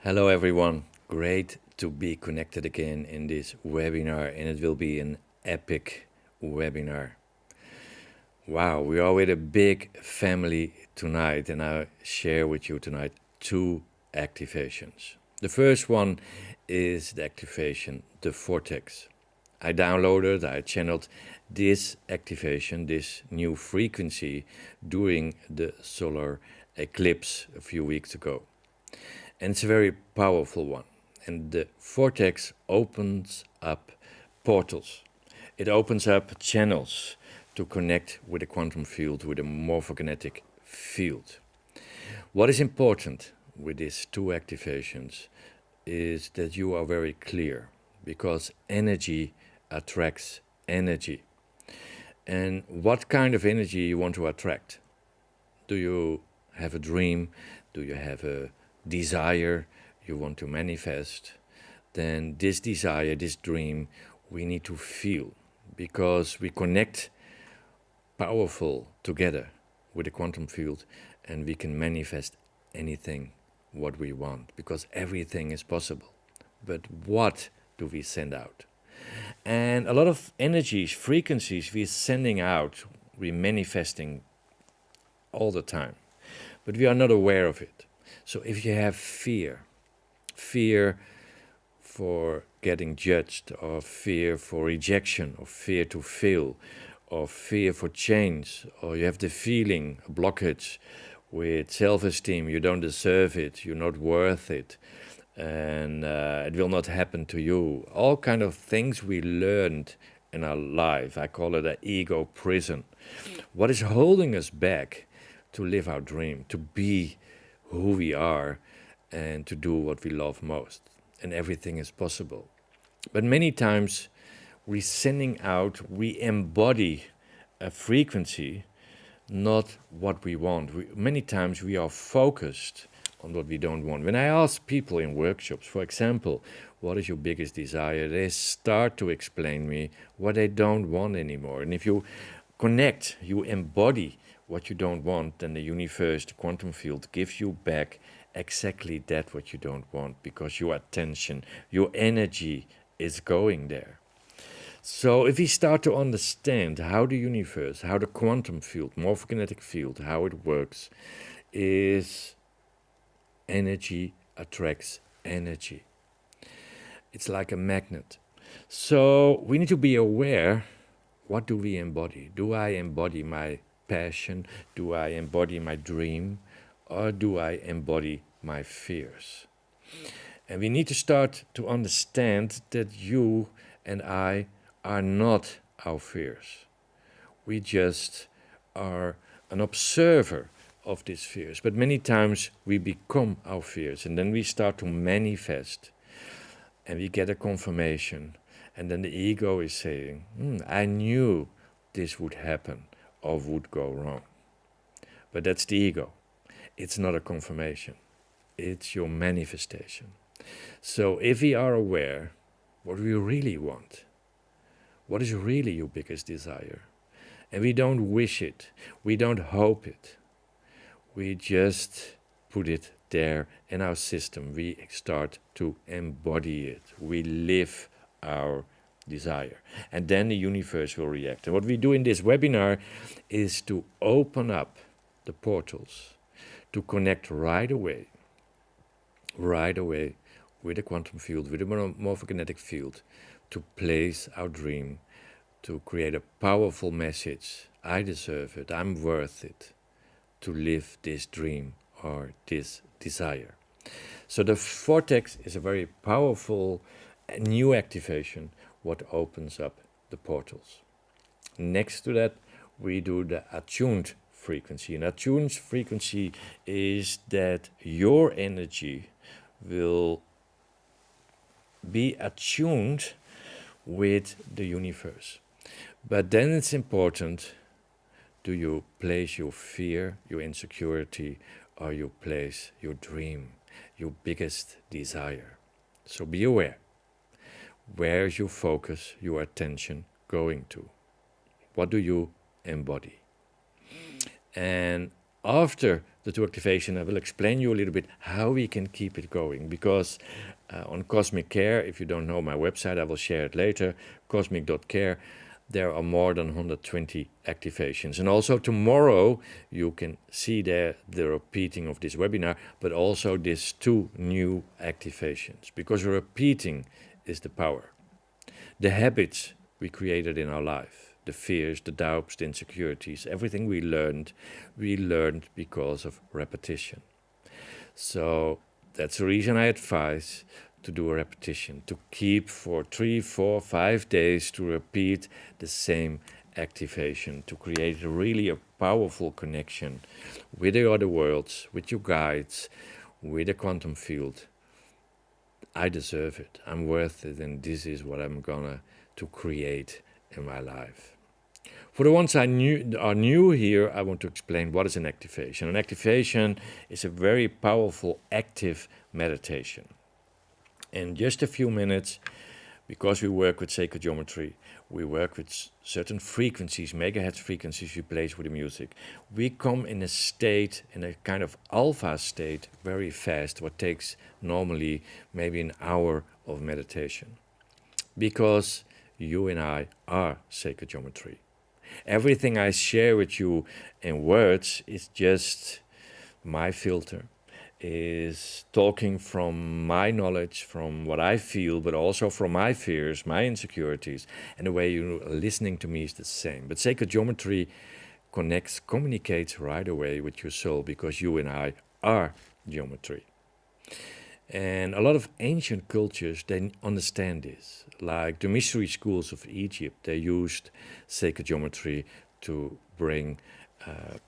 Hello everyone, great to be connected again in this webinar, and it will be an epic webinar. Wow, we are with a big family tonight, and I share with you tonight 2 activations. The first one is the activation, the vortex. I downloaded, I channeled this activation, this new frequency during the solar eclipse a few weeks ago. And it's a very powerful one. And the vortex opens up portals. It opens up channels to connect with the quantum field, with a morphokinetic field. What is important with these 2 activations is that you are very clear, because energy attracts energy. And what kind of energy you want to attract? Do you have a dream? Do you have a desire you want to manifest? Then this desire, this dream, we need to feel, because we connect powerful together with the quantum field, and we can manifest anything what we want, because everything is possible. But what do we send out? And a lot of energies, frequencies we're sending out, we're manifesting all the time, but we are not aware of it. So if you have fear for getting judged, or fear for rejection, or fear to fail, or fear for change, or you have the feeling, a blockage with self-esteem, you don't deserve it, you're not worth it, and it will not happen to you. All kind of things we learned in our life. I call it an ego prison. What is holding us back to live our dream, to be who we are, and to do what we love most. And everything is possible. But many times we're sending out, we embody a frequency, not what we want. Many times we are focused on what we don't want. When I ask people in workshops, for example, what is your biggest desire? They start to explain me what they don't want anymore. And if you connect, you embody what you don't want, then the universe, the quantum field, gives you back exactly that what you don't want, because your attention, your energy is going there. So if we start to understand how the universe, how the quantum field, morphokinetic field, how it works, is energy attracts energy. It's like a magnet. So we need to be aware, what do we embody? Do I embody my passion? Do I embody my dream? Or do I embody my fears? And we need to start to understand that you and I are not our fears. We just are an observer of these fears. But many times we become our fears, and then we start to manifest, and we get a confirmation, and then the ego is saying, I knew this would happen or would go wrong. But that's the ego. It's not a confirmation. It's your manifestation. So if we are aware what we really want, what is really your biggest desire, and we don't wish it, we don't hope it, we just put it there in our system, we start to embody it, we live our desire, and then the universe will react. And what we do in this webinar is to open up the portals, to connect right away with the quantum field, with the morphokinetic field, to place our dream, to create a powerful message. I deserve it, I'm worth it, to live this dream or this desire. So the vortex is a very powerful new activation, what opens up the portals. Next to that, we do the attuned frequency. And attuned frequency is that your energy will be attuned with the universe. But then it's important, do you place your fear, your insecurity, or you place your dream, your biggest desire? So be aware. Where is your focus, your attention going to? What do you embody? And after the 2 activation, I will explain you a little bit how we can keep it going. Because on Cosmic Care, if you don't know my website, I will share it later, cosmic.care, there are more than 120 activations. And also tomorrow you can see there the repeating of this webinar, but also these 2 new activations. Because repeating is the power. The habits we created in our life, the fears, the doubts, the insecurities, everything we learned because of repetition. So that's the reason I advise to do a repetition, to keep for 3, 4, 5 days to repeat the same activation, to create really a powerful connection with the other worlds, with your guides, with the quantum field. I deserve it, I'm worth it, and this is what I'm gonna to create in my life. For the ones are new here, I want to explain what is an activation. An activation is a very powerful active meditation. In just a few minutes, because we work with sacred geometry, we work with certain frequencies, megahertz frequencies we place with the music. We come in a state, in a kind of alpha state, very fast, what takes normally maybe an hour of meditation. Because you and I are sacred geometry. Everything I share with you in words is just my filter, is talking from my knowledge, from what I feel, but also from my fears, my insecurities, and the way you're listening to me is the same. But sacred geometry communicates right away with your soul, because you and I are geometry. And a lot of ancient cultures, they understand this. Like the mystery schools of Egypt, they used sacred geometry to bring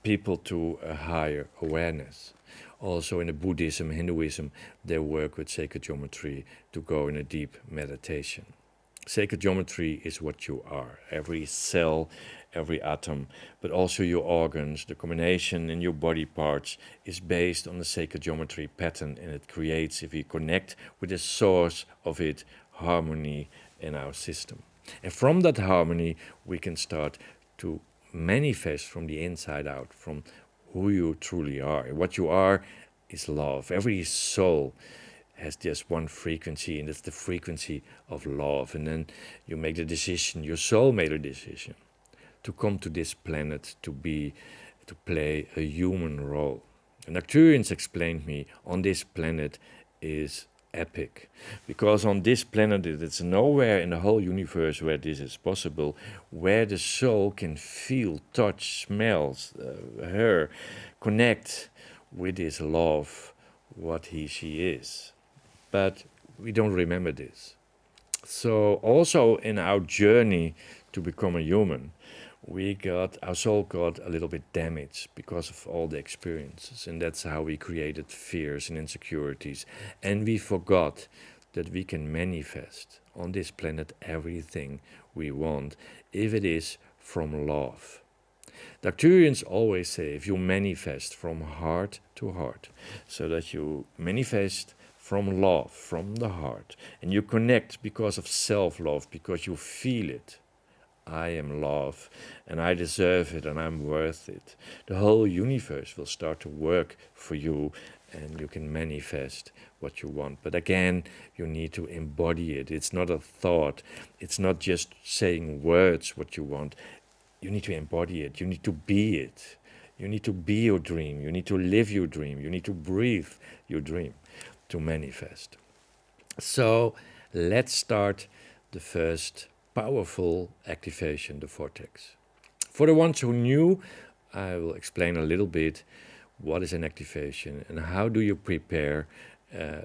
people to a higher awareness. Also in the Buddhism, Hinduism, they work with sacred geometry to go in a deep meditation. Sacred geometry is what you are. Every cell, every atom, but also your organs, the combination in your body parts is based on the sacred geometry pattern, and it creates, if we connect with the source of it, harmony in our system. And from that harmony, we can start to manifest from the inside out, from who you truly are. What you are is love. Every soul has just one frequency, and it's the frequency of love. And then you make the decision, your soul made a decision to come to this planet to play a human role. And Arcturians explained me, on this planet is epic, because on this planet it's nowhere in the whole universe where this is possible, where the soul can feel, touch, smells, her, connect with this love, what she is. But we don't remember this. So also in our journey to become a human, our soul got a little bit damaged because of all the experiences, and that's how we created fears and insecurities. And we forgot that we can manifest on this planet everything we want if it is from love. The Arcturians always say, if you manifest from heart to heart, so that you manifest from love, from the heart, and you connect because of self-love, because you feel it. I am love, and I deserve it, and I'm worth it. The whole universe will start to work for you, and you can manifest what you want. But again, you need to embody it. It's not a thought. It's not just saying words what you want. You need to embody it. You need to be it. You need to be your dream. You need to live your dream. You need to breathe your dream to manifest. So let's start the first powerful activation, the vortex. For the ones who knew, I will explain a little bit what is an activation and how do you prepare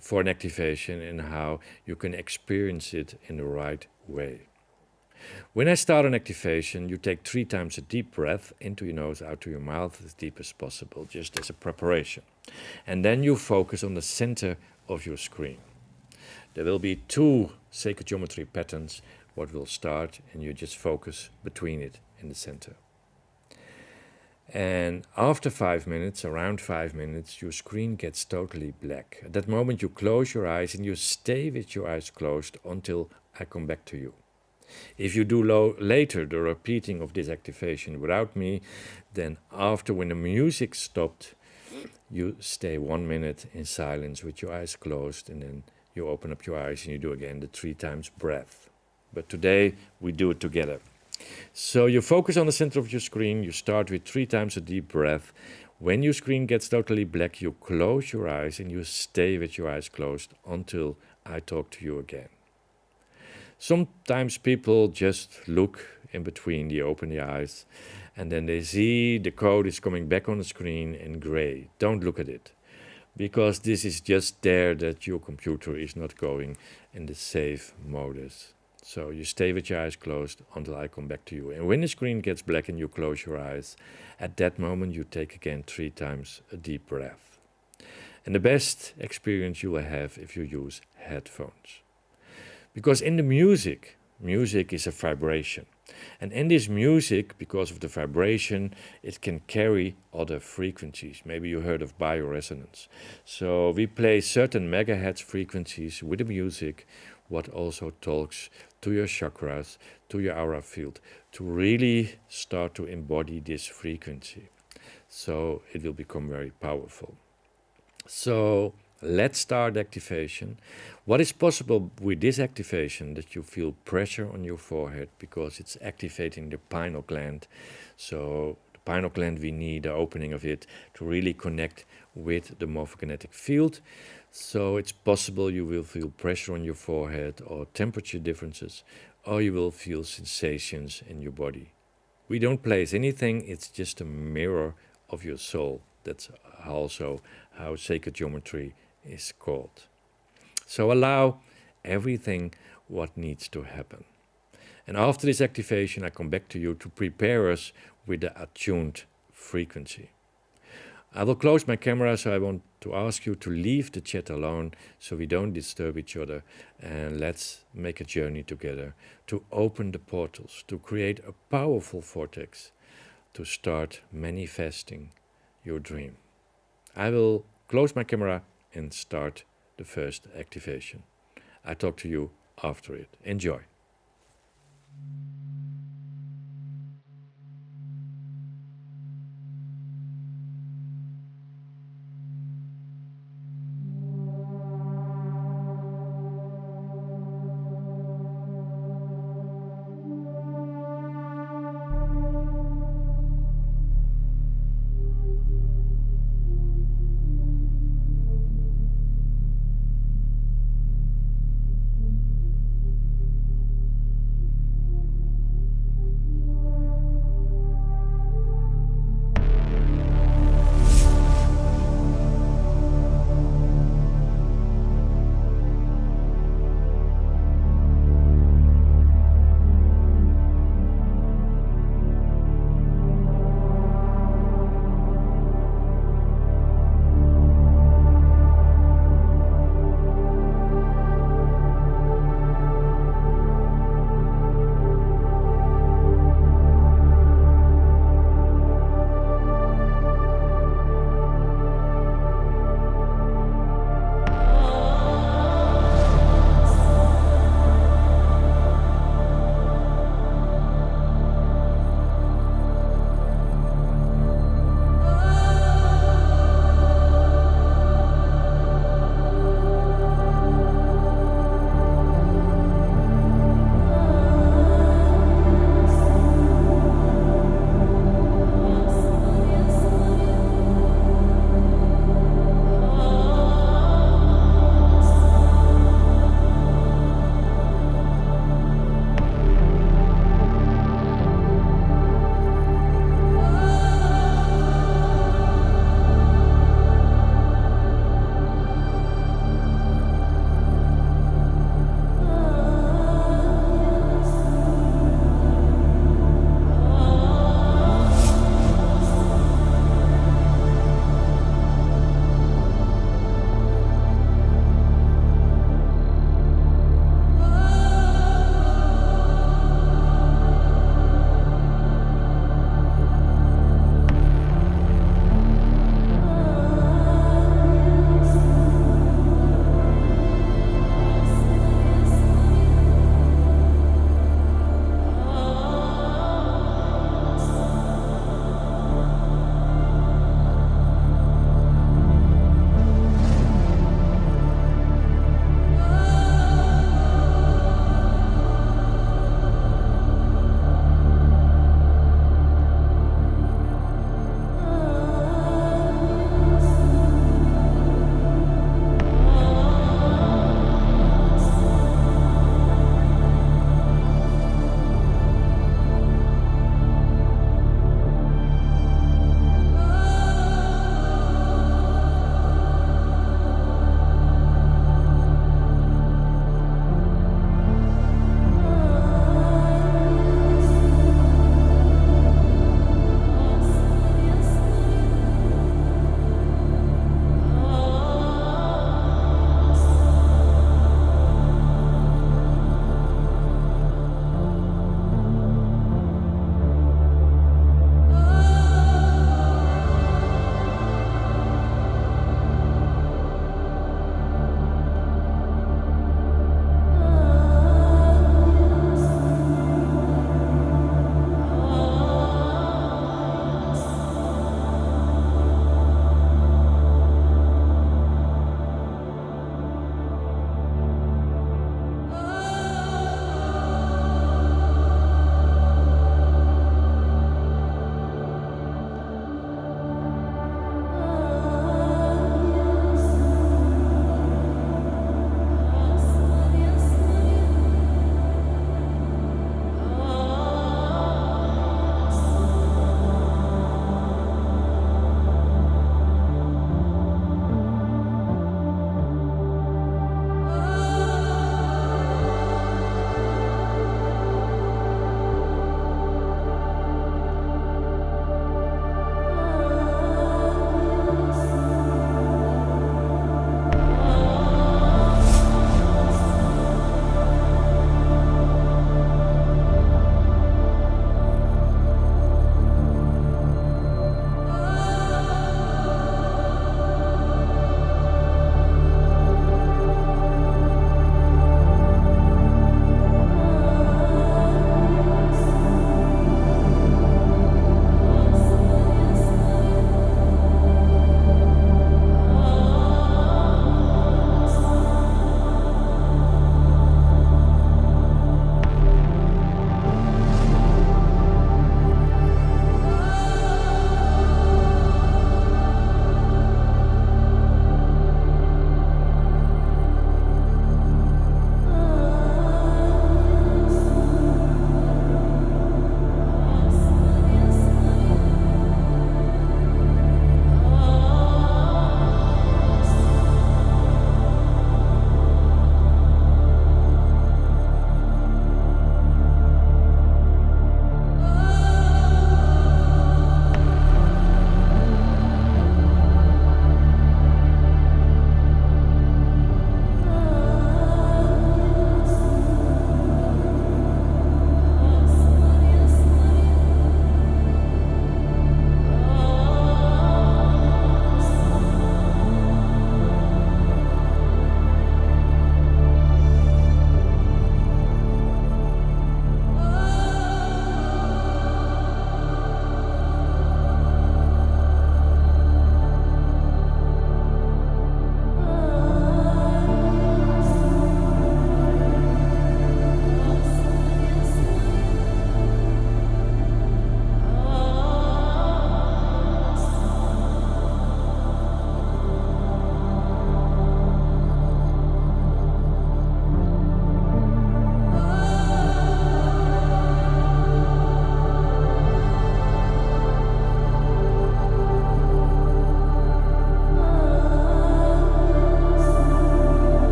for an activation and how you can experience it in the right way. When I start an activation, you take 3 times a deep breath into your nose, out to your mouth, as deep as possible, just as a preparation. And then you focus on the center of your screen. There will be 2 sacred geometry patterns what will start, and you just focus between it in the center. And after 5 minutes, around 5 minutes, your screen gets totally black. At that moment you close your eyes and you stay with your eyes closed until I come back to you. If you do later the repeating of this activation without me, then after when the music stopped, you stay 1 minute in silence with your eyes closed, and then you open up your eyes and you do again the 3 times breath. But today we do it together. So you focus on the center of your screen, you start with 3 times a deep breath. When your screen gets totally black, you close your eyes and you stay with your eyes closed until I talk to you again. Sometimes people just look in between, they open the eyes, and then they see the code is coming back on the screen in gray. Don't look at it, because this is just there that your computer is not going in the safe modus. So you stay with your eyes closed until I come back to you. And when the screen gets black and you close your eyes, at that moment you take again 3 times a deep breath. And the best experience you will have if you use headphones. Because in the music is a vibration. And in this music, because of the vibration, it can carry other frequencies. Maybe you heard of bioresonance. So we play certain megahertz frequencies with the music, what also talks to your chakras, to your aura field, to really start to embody this frequency. So it will become very powerful. So let's start activation. What is possible with this activation, that you feel pressure on your forehead because it's activating the pineal gland. So the pineal gland, we need the opening of it to really connect with the morphogenetic field. So it's possible you will feel pressure on your forehead or temperature differences, or you will feel sensations in your body. We don't place anything, it's just a mirror of your soul. That's also how sacred geometry is called. So allow everything what needs to happen. And after this activation, I come back to you to prepare us with the attuned frequency. I will close my camera, so I want to ask you to leave the chat alone so we don't disturb each other, and let's make a journey together to open the portals, to create a powerful vortex, to start manifesting your dream. I will close my camera and start the first activation. I talk to you after it. Enjoy.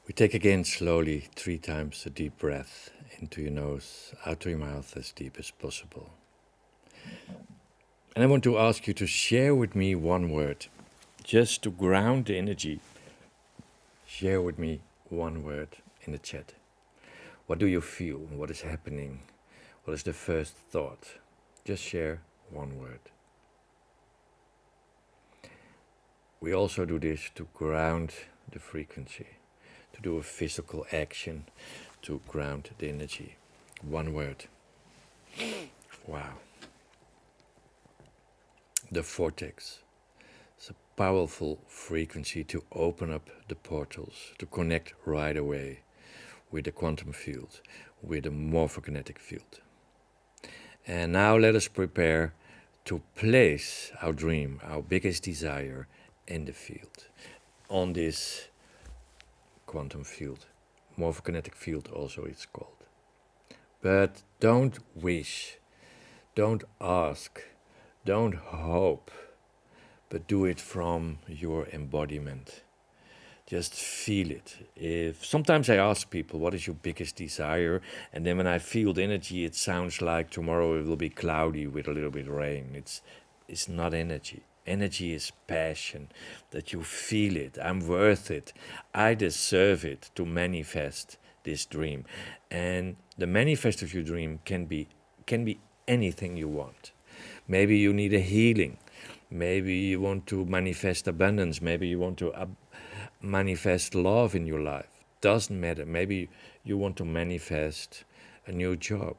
We take again slowly 3 times a deep breath into your nose, out to your mouth as deep as possible. And I want to ask you to share with me one word, just to ground the energy. Share with me one word in the chat. What do you feel? What is happening? What is the first thought? Just share one word. We also do this to ground the frequency, to do a physical action, to ground the energy. One word. Wow. The vortex. It's a powerful frequency to open up the portals, to connect right away with the quantum field, with the morphokinetic field. And now let us prepare to place our dream, our biggest desire, in the field, on this quantum field. Morphokinetic field also it's called. But don't wish, don't ask, don't hope, but do it from your embodiment. Just feel it. Sometimes I ask people, what is your biggest desire? And then when I feel the energy, it sounds like tomorrow it will be cloudy with a little bit of rain. It's not energy. Energy is passion, that you feel it. I'm worth it. I deserve it to manifest this dream. And the manifest of your dream can be anything you want. Maybe you need a healing. Maybe you want to manifest abundance. Maybe you want to manifest love in your life. Doesn't matter. Maybe you want to manifest a new job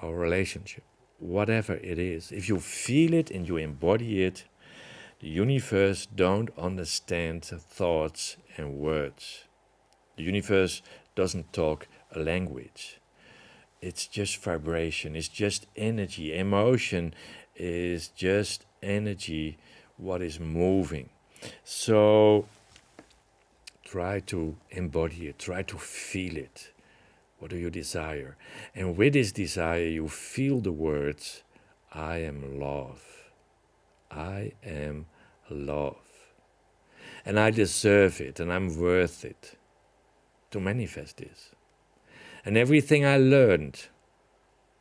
or relationship. Whatever it is, if you feel it and you embody it, the universe don't understand thoughts and words. The universe doesn't talk a language. It's just vibration, it's just energy. Emotion is just energy, what is moving. So try to embody it, try to feel it. What do you desire? And with this desire, you feel the words, I am love. I am love. And I deserve it, and I'm worth it to manifest this. And everything I learned,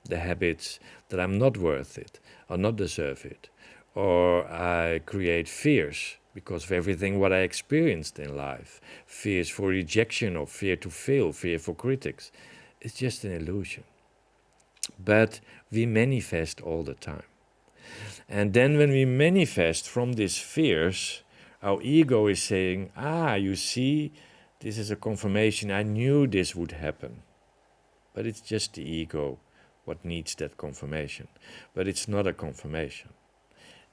the habits that I'm not worth it, or not deserve it, or I create fears because of everything what I experienced in life, fears for rejection or fear to fail, fear for critics, it's just an illusion. But we manifest all the time. And then when we manifest from these fears, our ego is saying, you see, this is a confirmation, I knew this would happen. But it's just the ego what needs that confirmation. But it's not a confirmation.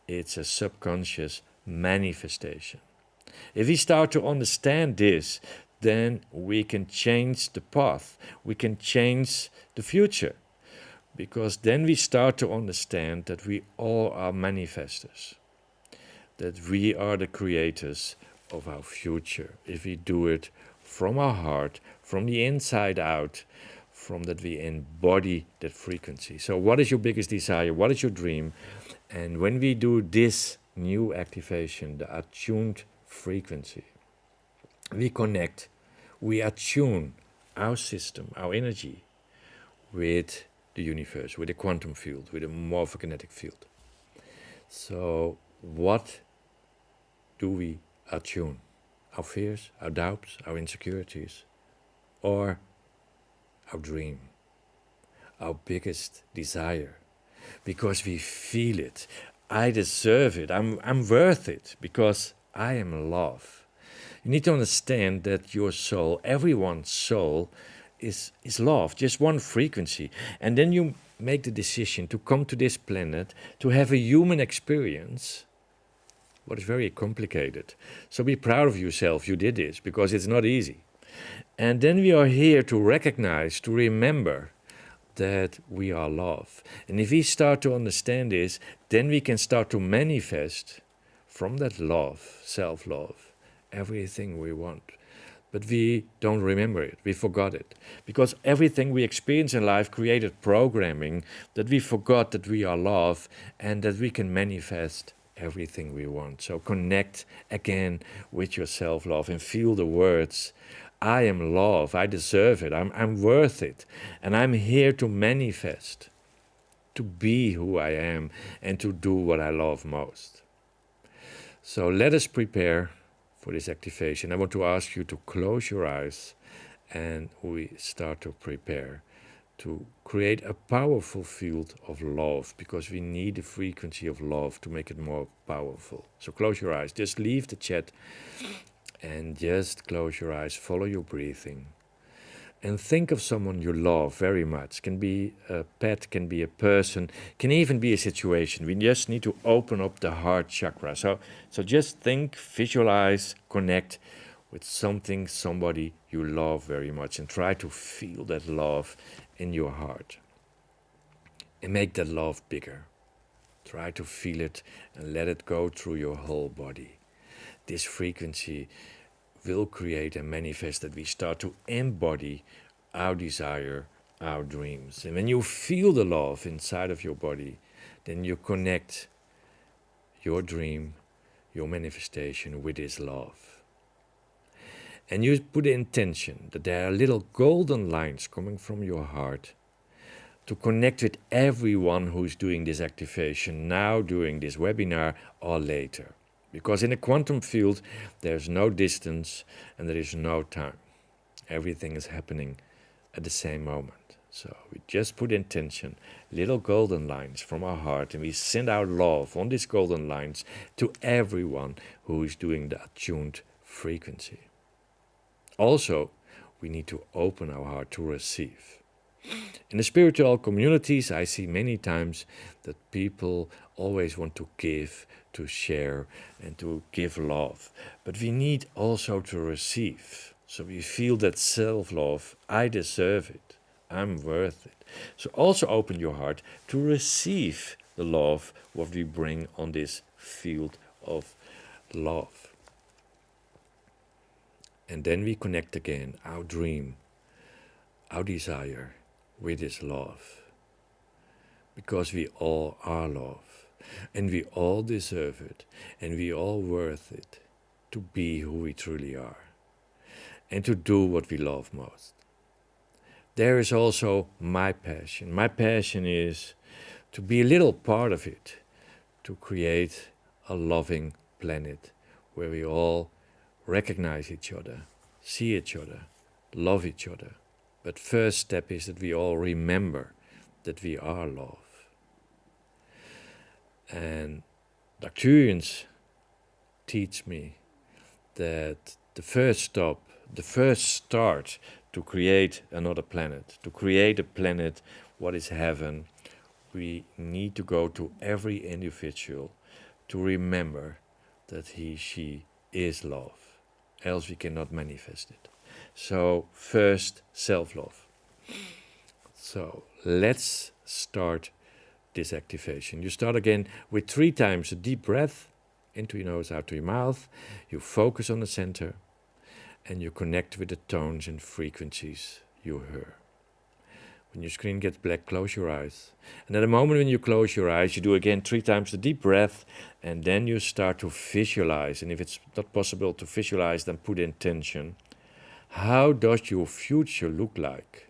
It's a subconscious manifestation. If we start to understand this, then we can change the path. We can change the future. Because then we start to understand that we all are manifestors. That we are the creators of our future. If we do it from our heart, from the inside out, from that we embody that frequency. So what is your biggest desire? What is your dream? And when we do this new activation, the attuned frequency, we connect, we attune our system, our energy with the universe, with the quantum field, with the morphokinetic field. So what do we attune? Our fears, our doubts, our insecurities, or our dream, our biggest desire? Because we feel it. I deserve it. I'm worth it because I am love. You need to understand that your soul, everyone's soul, is love, just one frequency. And then you make the decision to come to this planet, to have a human experience, what is very complicated. So be proud of yourself, you did this, because it's not easy. And then we are here to recognize, to remember that we are love. And if we start to understand this, then we can start to manifest from that love, self-love, everything we want. But we don't remember it, we forgot it. Because everything we experience in life created programming that we forgot that we are love and that we can manifest everything we want. So connect again with your self-love and feel the words, I am love, I deserve it, I'm worth it, and I'm here to manifest, to be who I am, and to do what I love most. So let us prepare for this activation. I want to ask you to close your eyes, and we start to prepare to create a powerful field of love, because we need the frequency of love to make it more powerful. So close your eyes, just leave the chat and just close your eyes, follow your breathing. And think of someone you love very much. Can be a pet, can be a person, can even be a situation. We just need to open up the heart chakra. So just think, visualize, connect with something, somebody you love very much, and try to feel that love in your heart. And make that love bigger. Try to feel it and let it go through your whole body. This frequency will create and manifest that we start to embody our desire, our dreams. And when you feel the love inside of your body, then you connect your dream, your manifestation with this love. And you put the intention that there are little golden lines coming from your heart to connect with everyone who's doing this activation now, during this webinar, or later. Because in a quantum field, there's no distance and there is no time. Everything is happening at the same moment. So we just put intention, little golden lines from our heart, and we send out love on these golden lines to everyone who is doing the attuned frequency. Also, we need to open our heart to receive. In the spiritual communities, I see many times that people always want to give, to share, and to give love. But we need also to receive. So we feel that self-love, I deserve it, I'm worth it. So also open your heart to receive the love, what we bring on this field of love. And then we connect again, our dream, our desire, with this love. Because we all are love, and we all deserve it, and we all worth it, to be who we truly are, and to do what we love most. There is also my passion. My passion is to be a little part of it, to create a loving planet where we all recognize each other, see each other, love each other. But first step is that we all remember that we are love. And the Arcturians teach me that the first stop, the first start to create another planet, to create a planet what is heaven, we need to go to every individual to remember that he, she is love. Else we cannot manifest it. So first, self-love. So let's start this activation. You start again with 3 times a deep breath into your nose, out to your mouth. You focus on the center and you connect with the tones and frequencies you hear. When your screen gets black, close your eyes. And at the moment when you close your eyes, you do again 3 times the deep breath, and then you start to visualize. And if it's not possible to visualize, then put intention. How does your future look like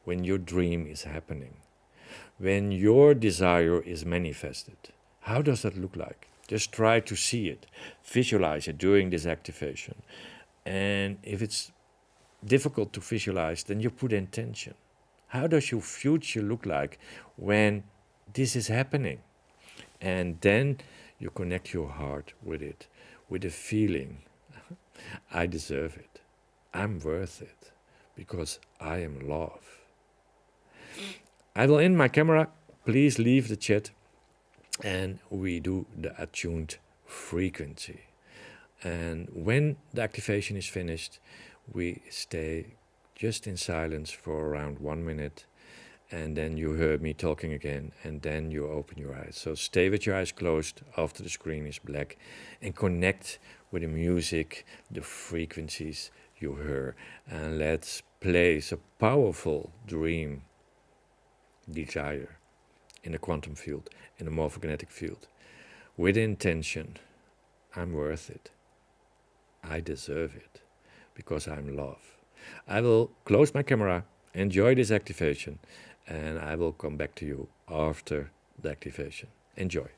when your dream is happening? When your desire is manifested? How does that look like? Just try to see it, visualize it during this activation. And if it's difficult to visualize, then you put intention. How does your future look like when this is happening? And then you connect your heart with it, with a feeling. I deserve it. I'm worth it, because I am love. I will end my camera. Please leave the chat, and we do the attuned frequency. And when the activation is finished, we stay just in silence for around 1 minute, and then you hear me talking again, and then you open your eyes. So stay with your eyes closed after the screen is black, and connect with the music, the frequencies you hear, and let's place a powerful dream, desire, in the quantum field, in the morphogenetic field, with intention. I'm worth it. I deserve it, because I'm love. I will close my camera, enjoy this activation, and I will come back to you after the activation. Enjoy.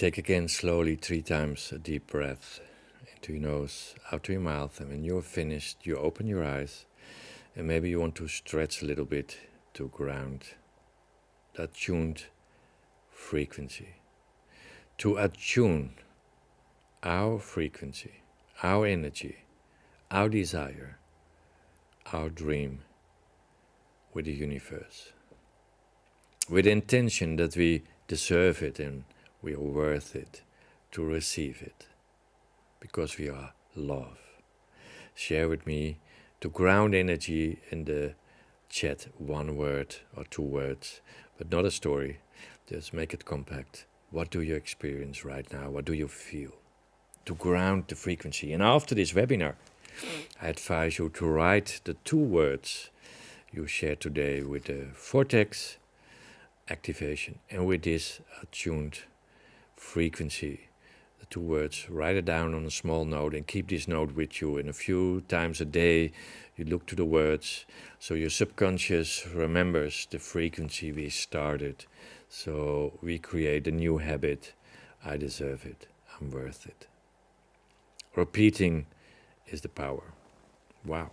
Take again slowly 3 times a deep breath into your nose, out to your mouth, and when you're finished, you open your eyes, and maybe you want to stretch a little bit to ground that tuned frequency, to attune our frequency, our energy, our desire, our dream with the universe, with the intention that we deserve it and we are worth it to receive it, because we are love. Share with me to ground energy in the chat, 1 word or 2 words, but not a story. Just make it compact. What do you experience right now? What do you feel? To ground the frequency. And after this webinar, I advise you to write the 2 words you shared today with the vortex activation and with this attuned frequency. The 2 words, write it down on a small note and keep this note with you. And a few times a day you look to the words so your subconscious remembers the frequency we started. So we create a new habit. I deserve it. I'm worth it. Repeating is the power. Wow.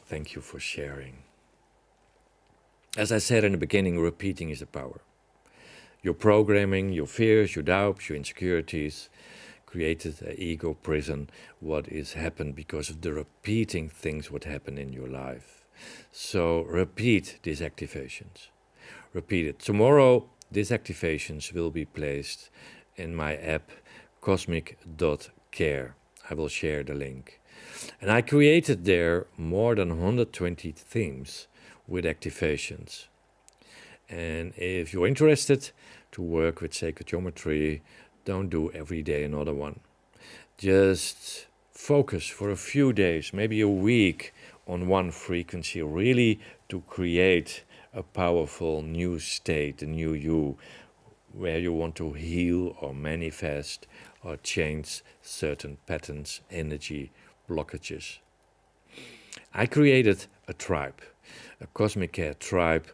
Thank you for sharing. As I said in the beginning, repeating is the power. Your programming, your fears, your doubts, your insecurities created an ego prison. What is happened because of the repeating things what happen in your life. So repeat these activations. Repeat it. Tomorrow these activations will be placed in my app cosmic.care. I will share the link. And I created there more than 120 themes with activations. And if you're interested to work with sacred geometry, don't do every day another one. Just focus for a few days, maybe a week, on one frequency, really to create a powerful new state, a new you, where you want to heal or manifest or change certain patterns, energy, blockages. I created a tribe, a Cosmic Care tribe,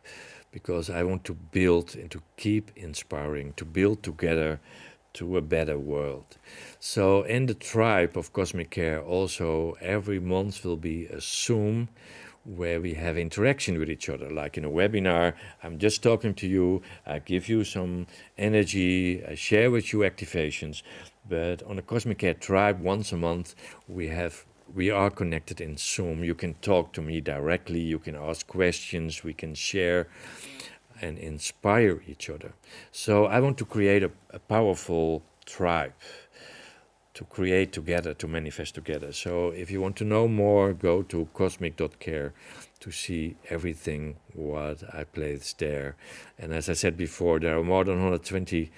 because I want to build and to keep inspiring, to build together to a better world. So in the tribe of Cosmic Care also every month will be a Zoom where we have interaction with each other. Like in a webinar, I'm just talking to you, I give you some energy, I share with you activations. But on the Cosmic Care tribe, once a month, we are connected in Zoom. You can talk to me directly, you can ask questions, we can share and inspire each other. So I want to create a powerful tribe to create together, to manifest together. So if you want to know more, go to cosmic.care to see everything what I placed there. And as I said before, there are more than 120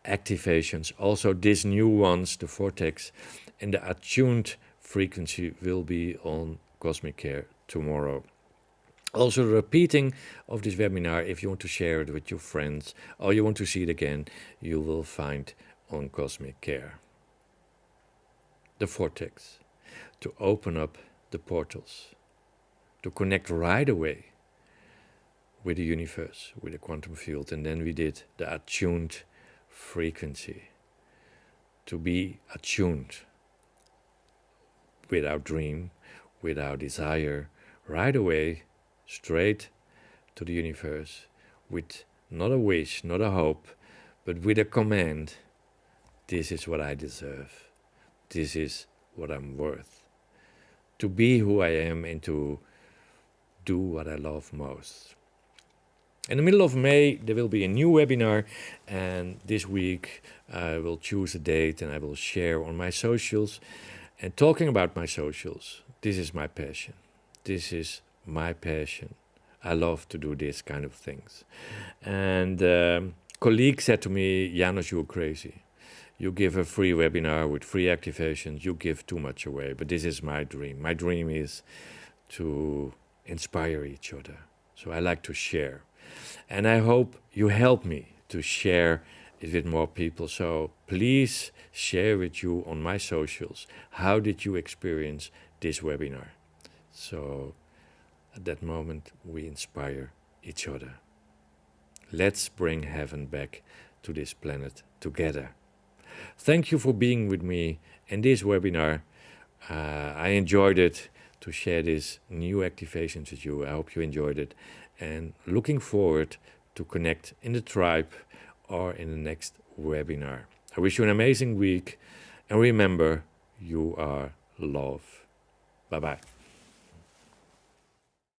activations. Also these new ones, the vortex and the attuned frequency, will be on Cosmic Care tomorrow. Also the repeating of this webinar, if you want to share it with your friends or you want to see it again, you will find on Cosmic Care. The vortex, to open up the portals, to connect right away with the universe, with the quantum field. And then we did the attuned frequency, to be attuned with our dream, with our desire, right away, straight to the universe, with not a wish, not a hope, but with a command. This is what I deserve. This is what I'm worth. To be who I am and to do what I love most. In the middle of May, there will be a new webinar, and this week I will choose a date and I will share on my socials. And talking about my socials, this is my passion. This is my passion. I love to do this kind of things. And colleague said to me, Janos, you're crazy. You give a free webinar with free activations, you give too much away. But this is my dream. My dream is to inspire each other. So I like to share. And I hope you help me to share it with more people. So please share with you on my socials. How did you experience this webinar? So at that moment we inspire each other. Let's bring heaven back to this planet together. Thank you for being with me in this webinar. I enjoyed it to share these new activations with you. I hope you enjoyed it, and looking forward to connect in the tribe or in the next webinar. I wish you an amazing week, and remember, you are love. Bye-bye.